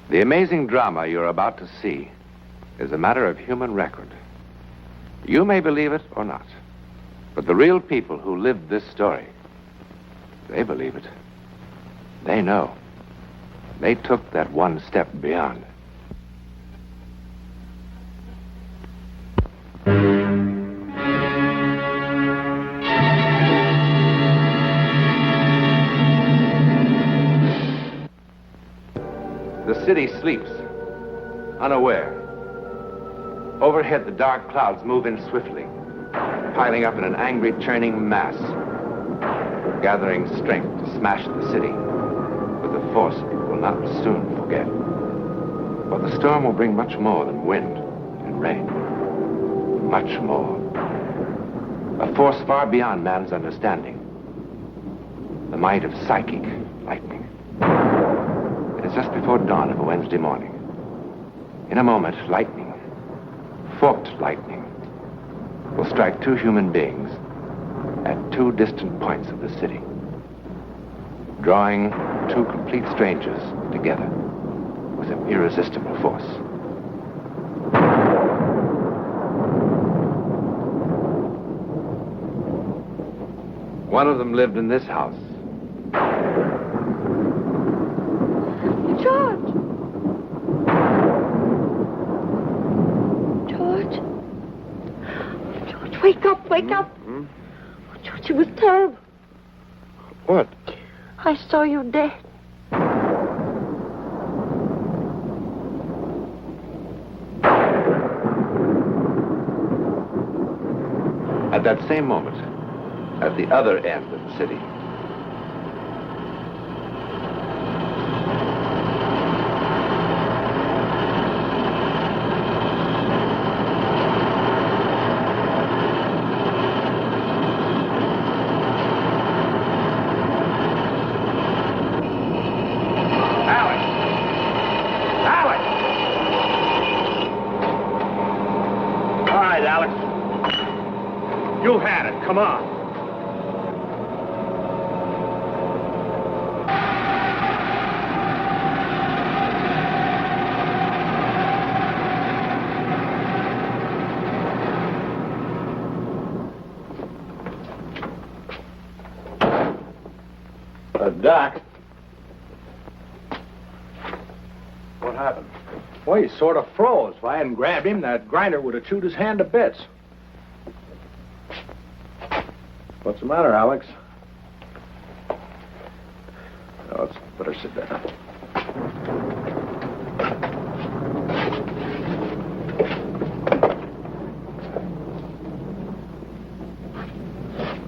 The amazing drama you're about to see is a matter of human record. You may believe it or not, but the real people who lived this story, they believe it. They know. They took that one step beyond. The city sleeps, unaware. Overhead, the dark clouds move in swiftly, piling up in an angry, churning mass, gathering strength to smash the city with a force it will not soon forget. But the storm will bring much more than wind and rain. Much more. A force far beyond man's understanding. The might of psychic lightning. It is just before dawn of a Wednesday morning. In a moment, lightning, forked lightning, will strike two human beings at two distant points of the city, drawing two complete strangers together with an irresistible force. One of them lived in this house. George! George? George, wake up, wake up! Oh, George, it was terrible. What? I saw you dead. At that same moment, at the other end of the city, You had it. Come on. Doc. What happened? Well, he sort of froze. If I hadn't grabbed him, that grinder would have chewed his hand to bits. What's the matter, Alex? Oh, let's better sit down.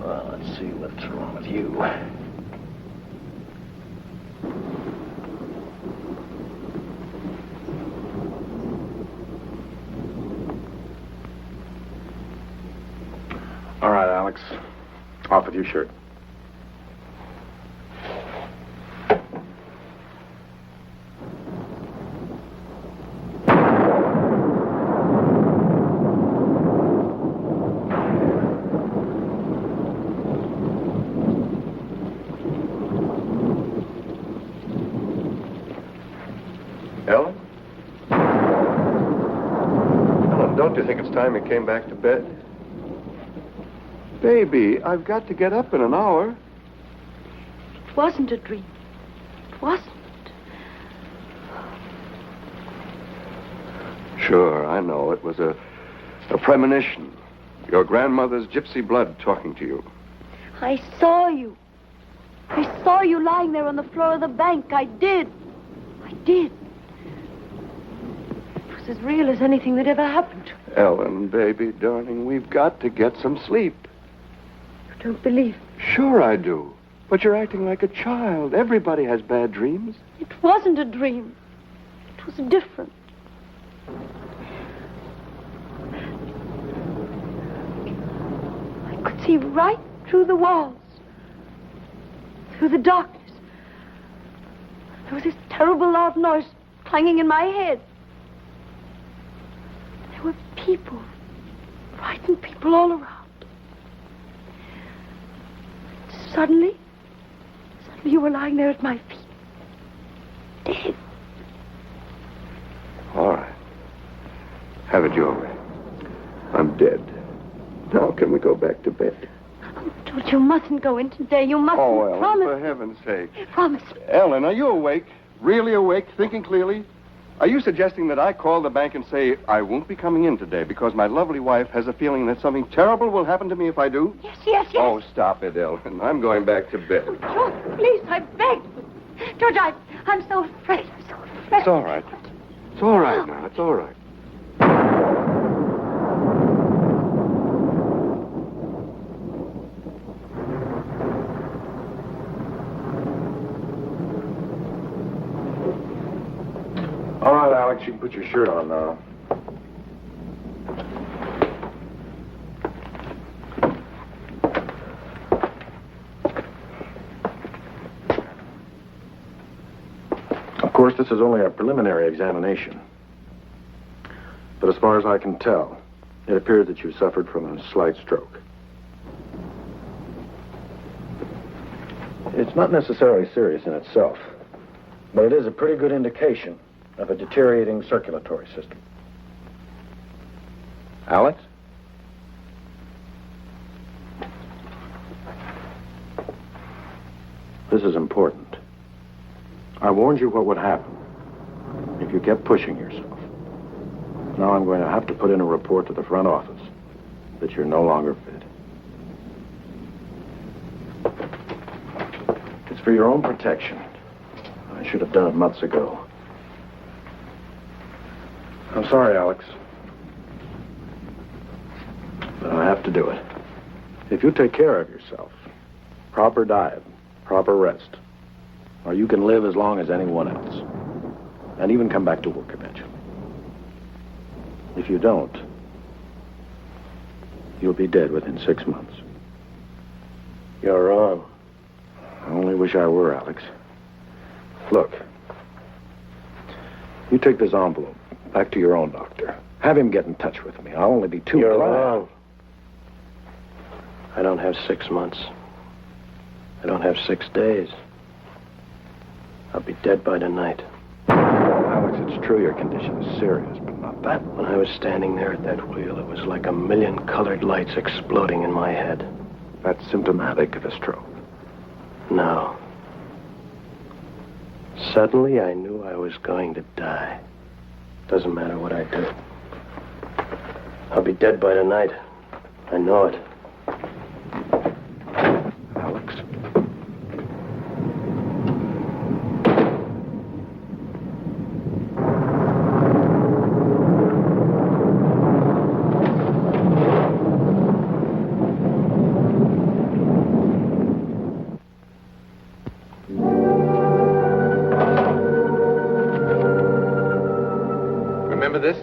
Well, let's see what's wrong with you. All right, Alex. Off with your shirt. Ellen? Ellen, don't you think it's time you came back to bed? Baby, I've got to get up in an hour. It wasn't a dream. It wasn't. Sure, I know. It was a premonition. Your grandmother's gypsy blood talking to you. I saw you. I saw you lying there on the floor of the bank. I did. I did. It was as real as anything that ever happened to me. Ellen, baby, darling, we've got to get some sleep. You don't believe me? Sure I do. But you're acting like a child. Everybody has bad dreams. It wasn't a dream. It was different. I could see right through the walls, through the darkness. There was this terrible loud noise clanging in my head. There were people, frightened people all around. Suddenly you were lying there at my feet. Dead. Have it your way. I'm dead. Now can we go back to bed? Oh, George, you mustn't go in today. You mustn't. Oh, Ellen, promise. for heaven's sake. Promise. Ellen, are you awake? Really awake? Thinking clearly? Are you suggesting that I call the bank and say I won't be coming in today because my lovely wife has a feeling that something terrible will happen to me if I do? Yes. Oh, stop it, Ellen. I'm going back to bed. George, please, I beg. George, I'm so afraid. I'm so afraid. It's all right. It's all right now. It's all right. All right, Alex, you can put your shirt on now. Of course, this is only a preliminary examination. But as far as I can tell, it appears that you suffered from a slight stroke. It's not necessarily serious in itself, but it is a pretty good indication of a deteriorating circulatory system. Alex? This is important. I warned you what would happen if you kept pushing yourself. Now I'm going to have to put in a report to the front office that you're no longer fit. It's for your own protection. I should have done it months ago. I'm sorry, Alex. But I have to do it. If you take care of yourself, proper diet, proper rest, or you can live as long as anyone else, and even come back to work eventually. If you don't, you'll be dead within 6 months. You're wrong. I only wish I were, Alex. Look, you take this envelope back to your own doctor. Have him get in touch with me. I'll only be too You're glad. wrong. I don't have 6 months. I don't have 6 days. I'll be dead by tonight. Alex, it's true your condition is serious, but not that. When I was standing there at that wheel, it was like a million colored lights exploding in my head. That's symptomatic of a stroke. No. Suddenly, I knew I was going to die. Doesn't matter what I do. I'll be dead by tonight. I know it. Alex? Remember this?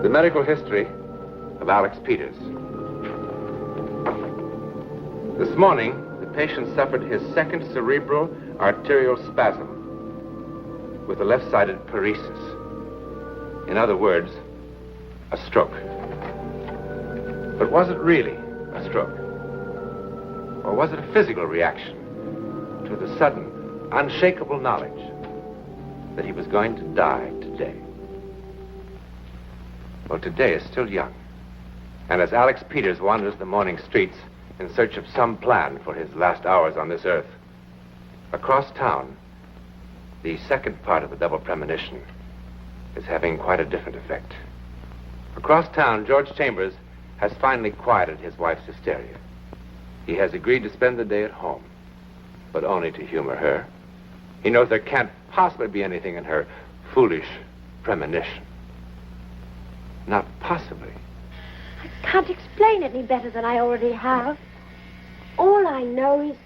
The medical history of Alex Peters. This morning, the patient suffered his second cerebral arterial spasm with a left-sided paresis. In other words, a stroke. But was it really a stroke? Or was it a physical reaction to the sudden, unshakable knowledge that he was going to die today? Well, today is still young. And as Alex Peters wanders the morning streets in search of some plan for his last hours on this earth, across town, the second part of the double premonition is having quite a different effect. Across town, George Chambers has finally quieted his wife's hysteria. He has agreed to spend the day at home, but only to humor her. He knows there can't possibly be anything in her foolish premonition. Not possibly. I can't explain it any better than I already have. All I know is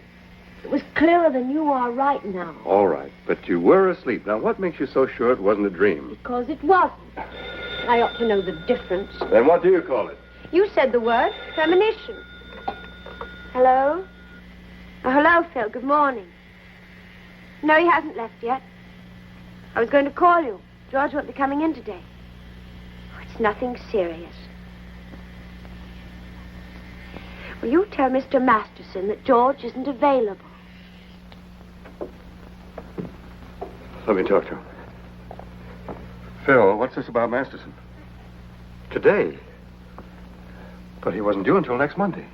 it was clearer than you are right now. All right, but you were asleep. Now, what makes you so sure it wasn't a dream? Because it wasn't. I ought to know the difference. Then what do you call it? You said the word premonition. Hello? Oh, hello, Phil. Good morning. No, he hasn't left yet. I was going to call you. George won't be coming in today. Oh, it's nothing serious. Will you tell Mr. Masterson that George isn't available? Let me talk to him. Phil, what's this about Masterson? Today? But he wasn't due until next Monday.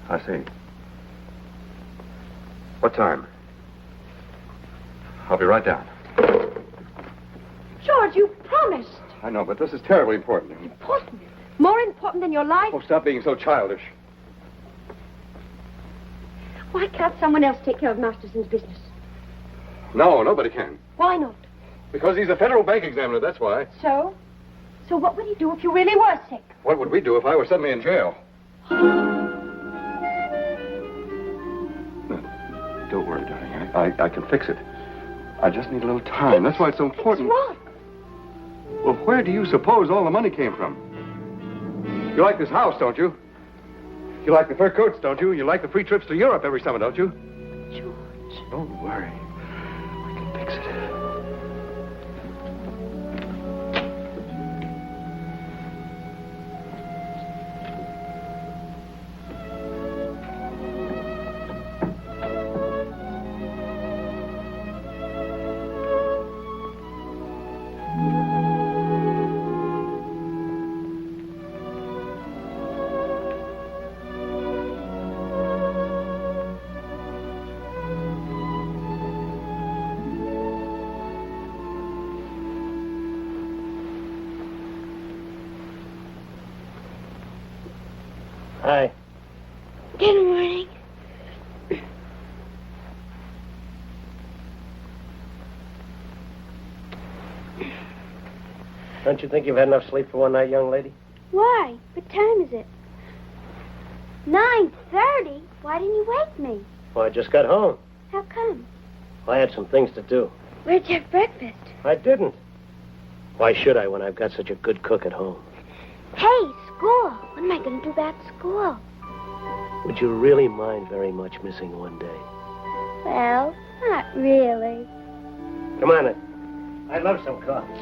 I see. What time? I'll be right down. George, you promised. I know, but this is terribly important. Important? More important than your life? Oh, stop being so childish. Why can't someone else take care of Masterson's business? No, nobody can. Why not? Because he's a federal bank examiner, that's why. So? So what would he do if you really were sick? What would we do if I were suddenly in jail? Don't worry, darling. I can fix it. I just need a little time. That's why it's so important. What's wrong? Well, where do you suppose all the money came from? You like this house, don't you? You like the fur coats, don't you? You like the free trips to Europe every summer, don't you? George. Don't worry. I can fix it. Hi. Good morning. Don't you think you've had enough sleep for one night, young lady? Why? What time is it? 9:30? Why didn't you wake me? Well, I just got home. How come? I had some things to do. Where'd you have breakfast? I didn't. Why should I when I've got such a good cook at home? Hey, school. What am I going to do about school? Would you really mind very much missing one day? Well, not really. Come on, then. I'd love some coffee.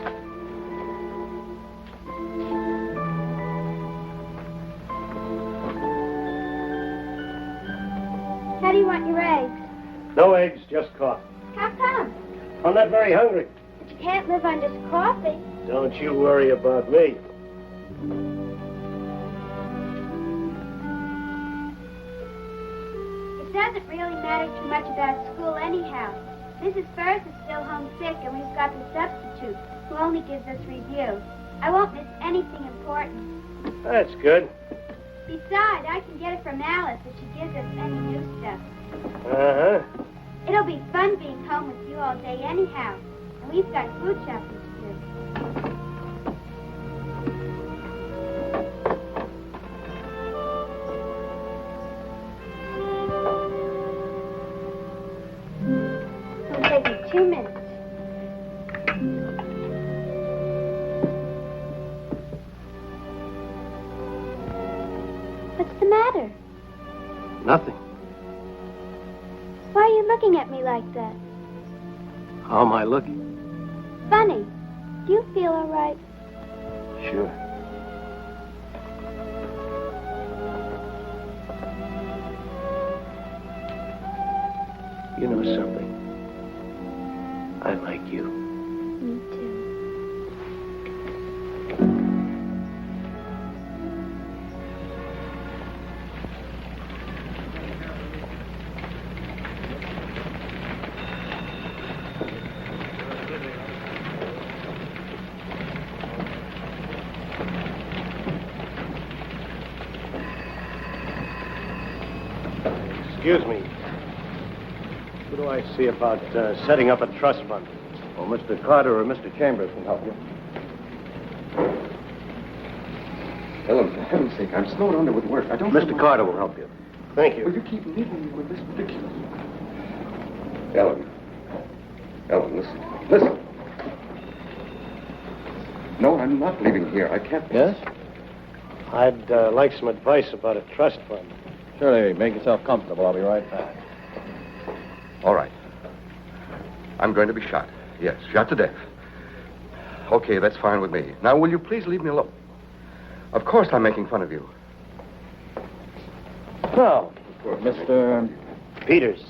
How do you want your eggs? No eggs, just coffee. How come? I'm not very hungry. But you can't live on just coffee. Don't you worry about me. It doesn't really matter too much about school anyhow. Mrs. Firth is still homesick, and we've got the substitute, who only gives us reviews. I won't miss anything important. That's good. Besides, I can get it from Alice if she gives us any new stuff. Uh-huh. It'll be fun being home with you all day anyhow. And we've got food shopping to do. It'll take me 2 minutes. What's the matter? Nothing. Why are you looking at me like that? How am I looking? Funny. Do you feel all right? Sure. You know something? I like you. Me too. Excuse me. Who do I see about setting up a trust fund? Well, Mr. Carter or Mr. Chambers can help you. Ellen, for heaven's sake, I'm snowed under with work. I don't... Mr. Carter will help you. Thank Will you. you keep leaving me with this ridiculous... Ellen. Ellen, listen. Listen. No, I'm not leaving here. I can't... Yes? I'd like some advice about a trust fund. Surely, make yourself comfortable. I'll be right back. All right. I'm going to be shot. Yes, shot to death. Okay, that's fine with me. Now, will you please leave me alone? Of course I'm making fun of you. Well, Mr. Peters.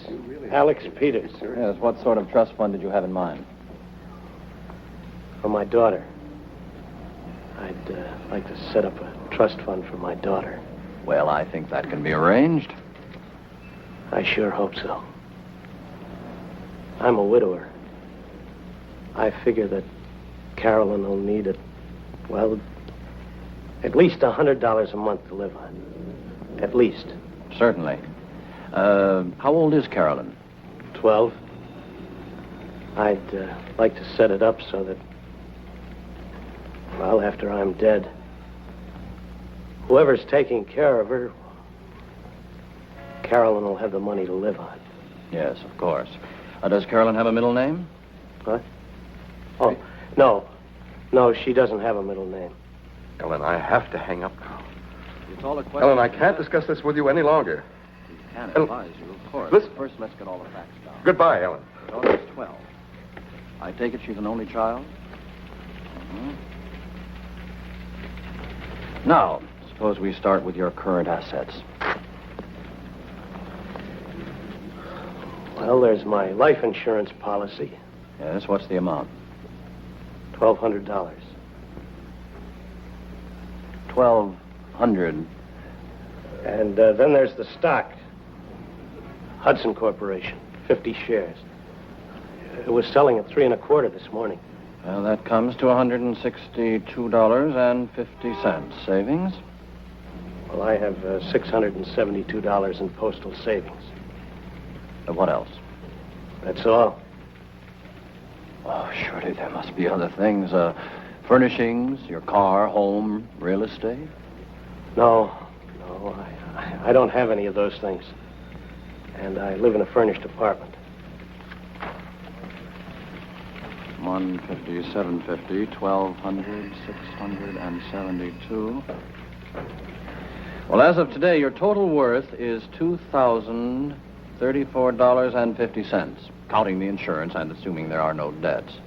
Alex Peters. Yes, what sort of trust fund did you have in mind? For my daughter. I'd like to set up a trust fund for my daughter. Well, I think that can be arranged. I sure hope so. I'm a widower. I figure that Carolyn will need at least $100 a month to live on. At least. Certainly. How old is Carolyn? 12. I'd like to set it up so that, well, after I'm dead, whoever's taking care of her, Carolyn will have the money to live on. Yes, of course. Does Carolyn have a middle name? What? Oh, no. No, she doesn't have a middle name. Ellen, I have to hang up now. It's all a question. Ellen, I can't discuss this with you any longer. I can't advise you, of course. Listen. First, let's get all the facts down. Goodbye, Ellen. Your daughter's 12. I take it she's an only child? Mm-hmm. Now, suppose we start with your current assets. Well, there's my life insurance policy. Yes, what's the amount? $1,200. $1,200. And then there's the stock. Hudson Corporation, 50 shares. It was selling at 3 1/4 this morning. Well, that comes to $162.50 savings. Well, I have $672 in postal savings. What else? That's all. Oh, surely there must be other things. Furnishings, your car, home, real estate? No, I don't have any of those things. And I live in a furnished apartment. 150, 750, 1,200, 672. Well, as of today, your total worth is $2,034.50, counting the insurance and assuming there are no debts.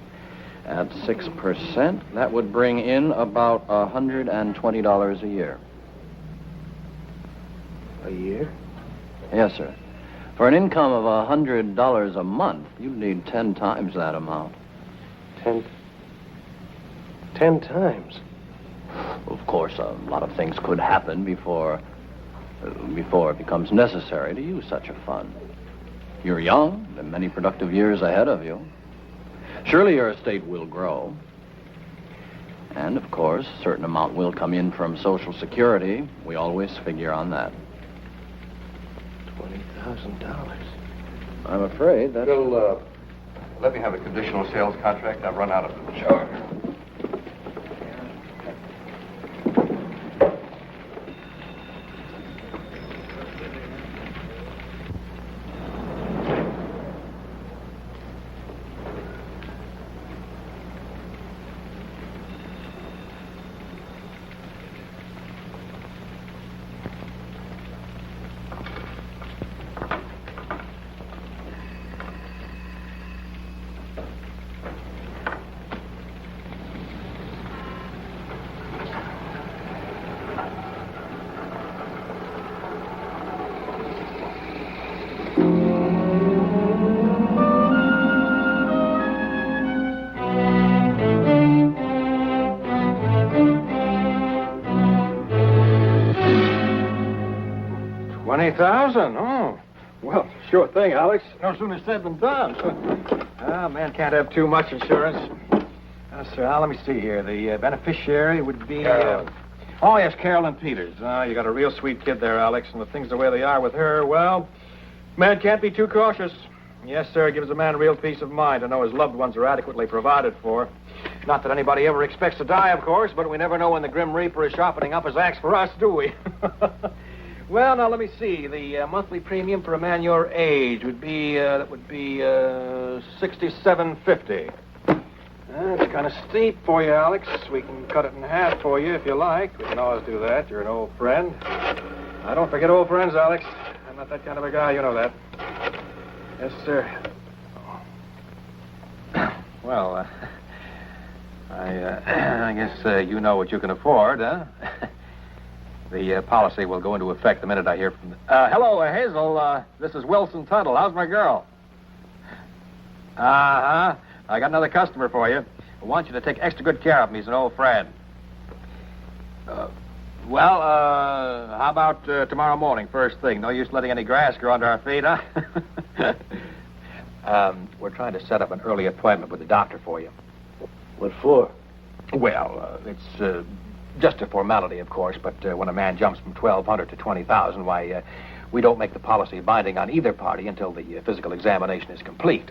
At 6%, that would bring in about $120 a year. A year? Yes, sir. For an income of $100 a month, you'd need 10 times that amount. 10 times? Of course, a lot of things could happen before it becomes necessary to use such a fund. You're young, and many productive years ahead of you. Surely your estate will grow. And, of course, a certain amount will come in from Social Security. We always figure on that. $20,000. I'm afraid that... Bill, let me have a conditional sales contract. I've run out of them. Sure. $20,000? Oh, well, sure thing, Alex. No sooner said than done. Man can't have too much insurance. Sir Al, let me see here. The beneficiary would be... Oh, yes, Carolyn Peters. You got a real sweet kid there, Alex, and the things the way they are with her, well, man can't be too cautious. Yes, sir, it gives a man real peace of mind to know his loved ones are adequately provided for. Not that anybody ever expects to die, of course, but we never know when the Grim Reaper is sharpening up his axe for us, do we? Well, now, let me see. The monthly premium for a man your age would be, $67.50. That's kind of steep for you, Alex. We can cut it in half for you if you like. We can always do that. You're an old friend. I don't forget old friends, Alex. I'm not that kind of a guy. You know that. Yes, sir. Well, I guess you know what you can afford, huh? The policy will go into effect the minute I hear from... hello, Hazel. This is Wilson Tuttle. How's my girl? Uh-huh. I got another customer for you. I want you to take extra good care of him. He's an old friend. How about tomorrow morning, first thing? No use letting any grass grow under our feet, huh? We're trying to set up an early appointment with the doctor for you. What for? Well, it's just a formality, of course, but when a man jumps from 1,200 to 20,000, why, we don't make the policy binding on either party until the physical examination is complete.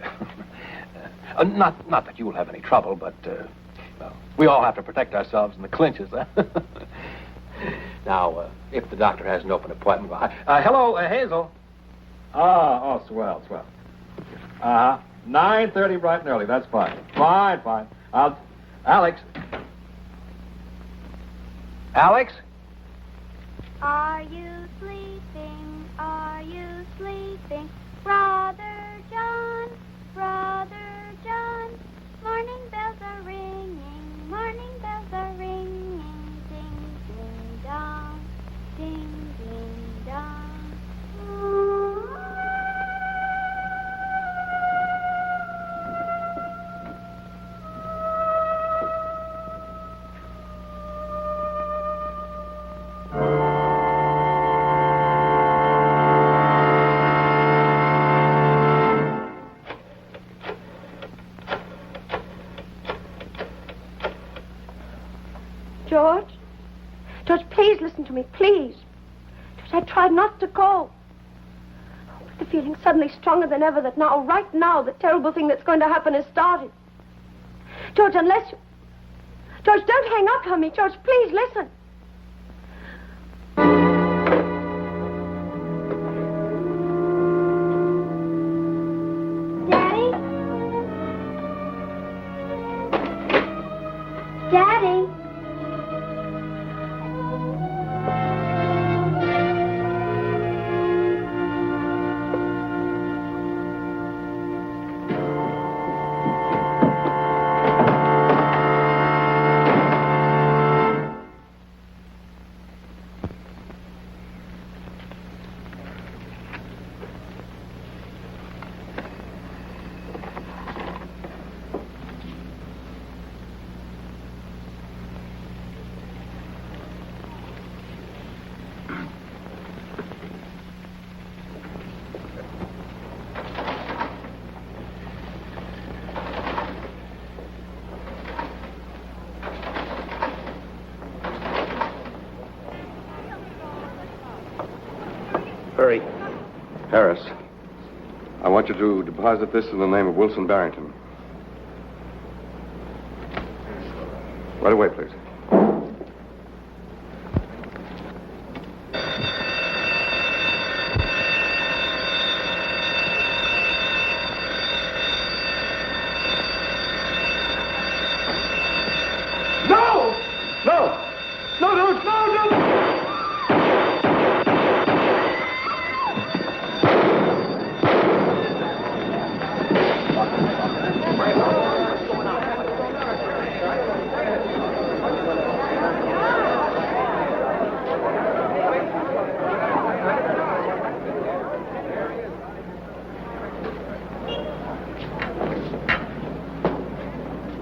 Not that you will have any trouble, but well, we all have to protect ourselves in the clinches, huh? Now, if the doctor has an open appointment... hello, Hazel. Swell. 9:30 bright and early, that's fine. Fine. Alex? Are you sleeping? Are you sleeping? Brother John, morning bells are ringing, ding, ding, dong, ding, ding, dong. George, please listen to me, please. George, I tried not to call. But the feeling's suddenly stronger than ever that now, right now, the terrible thing that's going to happen has started. George, unless you... George, don't hang up on me. George, please listen. Daddy? Hurry. Harris, I want you to deposit this in the name of Wilson Barrington. Right away, please.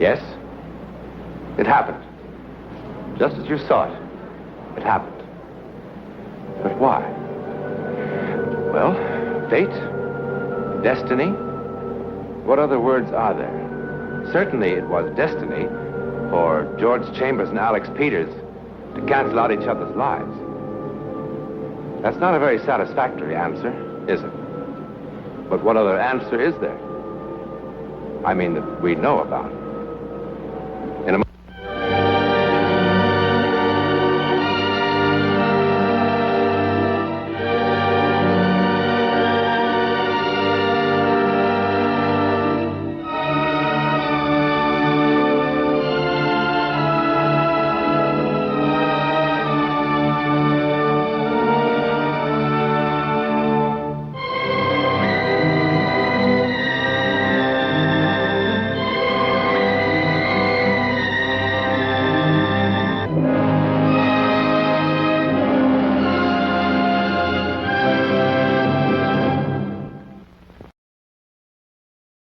Yes? It happened. Just as you saw it. It happened. But why? Well, fate? Destiny? What other words are there? Certainly it was destiny for George Chambers and Alex Peters to cancel out each other's lives. That's not a very satisfactory answer, is it? But what other answer is there? I mean, that we know about.